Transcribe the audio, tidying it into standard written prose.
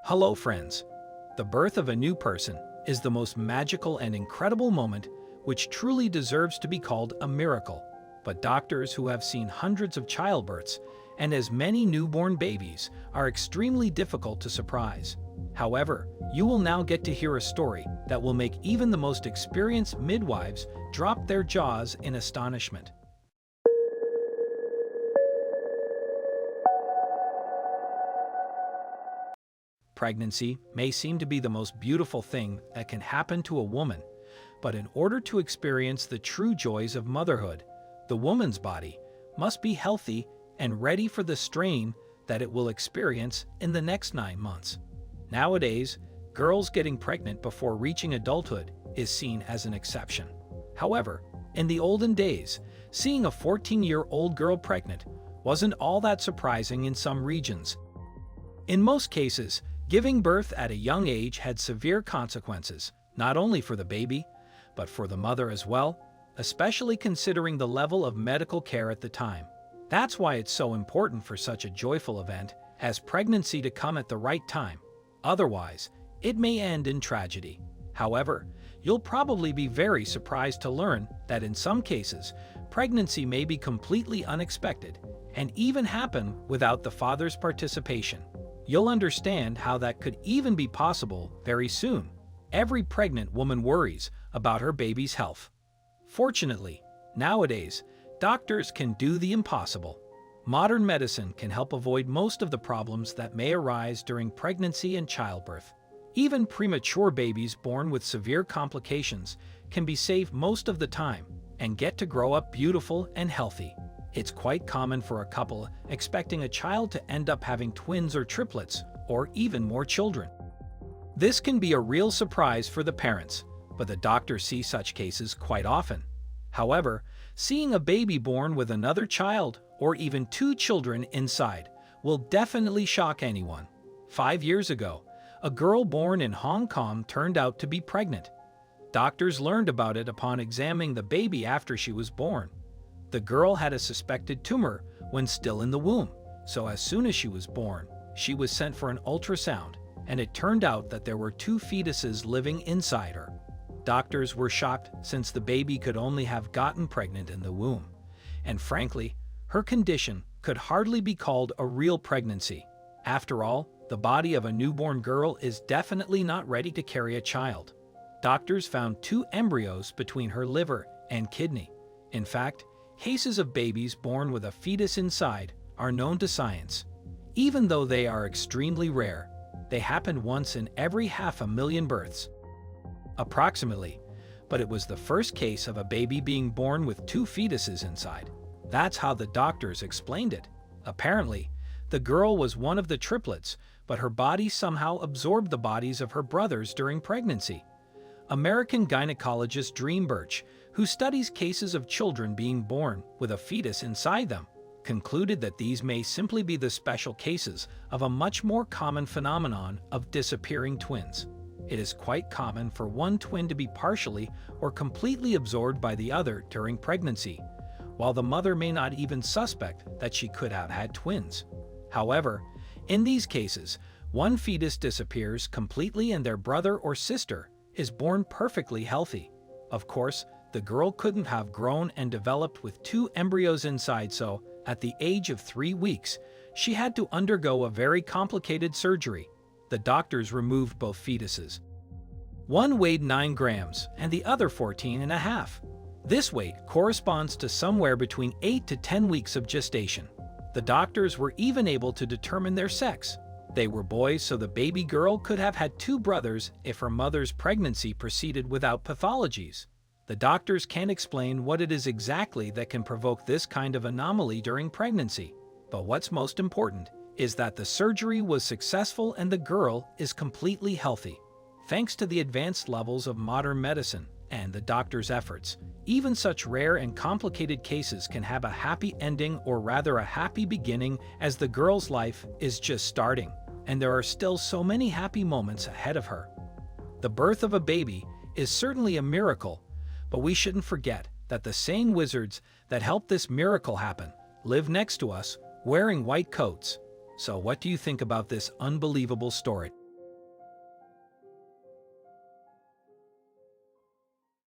Hello friends! The birth of a new person is the most magical and incredible moment which truly deserves to be called a miracle. But doctors who have seen hundreds of childbirths and as many newborn babies are extremely difficult to surprise. However, you will now get to hear a story that will make even the most experienced midwives drop their jaws in astonishment. Pregnancy may seem to be the most beautiful thing that can happen to a woman, but in order to experience the true joys of motherhood, the woman's body must be healthy and ready for the strain that it will experience in the next 9 months. Nowadays, girls getting pregnant before reaching adulthood is seen as an exception. However, in the olden days, seeing a 14-year-old girl pregnant wasn't all that surprising in some regions. In most cases, giving birth at a young age had severe consequences, not only for the baby, but for the mother as well, especially considering the level of medical care at the time. That's why it's so important for such a joyful event as pregnancy to come at the right time. Otherwise, it may end in tragedy. However, you'll probably be very surprised to learn that in some cases, pregnancy may be completely unexpected and even happen without the father's participation. You'll understand how that could even be possible very soon. Every pregnant woman worries about her baby's health. Fortunately, nowadays, doctors can do the impossible. Modern medicine can help avoid most of the problems that may arise during pregnancy and childbirth. Even premature babies born with severe complications can be saved most of the time and get to grow up beautiful and healthy. It's quite common for a couple expecting a child to end up having twins or triplets, or even more children. This can be a real surprise for the parents, but the doctors see such cases quite often. However, seeing a baby born with another child, or even 2 children inside, will definitely shock anyone. 5 years ago, a girl born in Hong Kong turned out to be pregnant. Doctors learned about it upon examining the baby after she was born. The girl had a suspected tumor when still in the womb, so as soon as she was born, she was sent for an ultrasound, and it turned out that there were 2 fetuses living inside her. Doctors were shocked since the baby could only have gotten pregnant in the womb, and frankly, her condition could hardly be called a real pregnancy. After all, the body of a newborn girl is definitely not ready to carry a child. Doctors found 2 embryos between her liver and kidney. In fact, cases of babies born with a fetus inside are known to science. Even though they are extremely rare, they happen once in every 500,000 births. Approximately, but it was the first case of a baby being born with 2 fetuses inside. That's how the doctors explained it. Apparently, the girl was one of the triplets, but her body somehow absorbed the bodies of her brothers during pregnancy. American gynecologist Dream Birch, who studies cases of children being born with a fetus inside them, concluded that these may simply be the special cases of a much more common phenomenon of disappearing twins. It is quite common for one twin to be partially or completely absorbed by the other during pregnancy, while the mother may not even suspect that she could have had twins. However, in these cases, one fetus disappears completely and their brother or sister is born perfectly healthy. Of course, the girl couldn't have grown and developed with 2 embryos inside, so, at the age of 3 weeks, she had to undergo a very complicated surgery. The doctors removed both fetuses. One weighed 9 grams and the other 14.5. This weight corresponds to somewhere between 8 to 10 weeks of gestation. The doctors were even able to determine their sex. They were boys, so the baby girl could have had 2 brothers if her mother's pregnancy proceeded without pathologies. The doctors can't explain what it is exactly that can provoke this kind of anomaly during pregnancy. But what's most important is that the surgery was successful and the girl is completely healthy. Thanks to the advanced levels of modern medicine and the doctor's efforts, even such rare and complicated cases can have a happy ending, or rather a happy beginning, as the girl's life is just starting, and there are still so many happy moments ahead of her. The birth of a baby is certainly a miracle, but we shouldn't forget that the same wizards that helped this miracle happen live next to us wearing white coats. So what do you think about this unbelievable story?